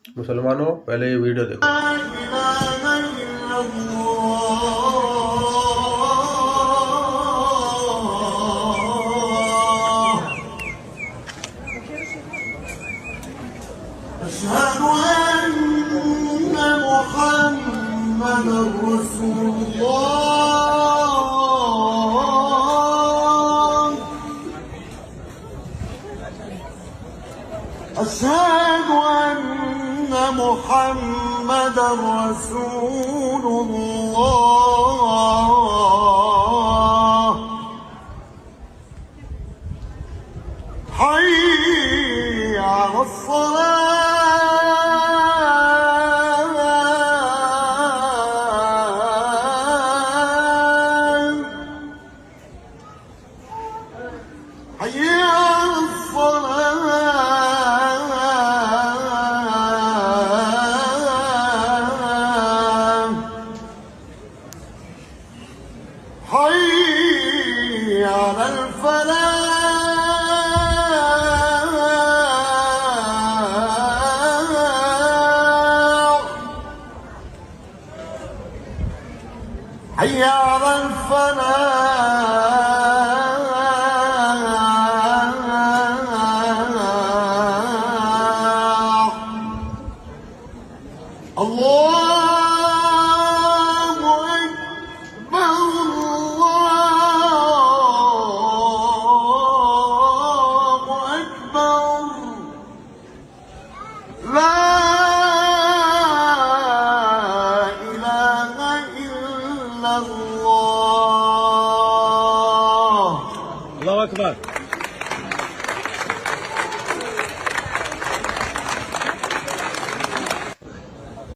मुसलमानों, पहले ये वीडियो देखो। أشهد أن محمدا رسول الله. أشهد أن محمدا رسول الله. حي على الصلاة. حي على الصلاة. حي على الفلاح. حي على الفلاح. الله أكبر. الله أكبر. لا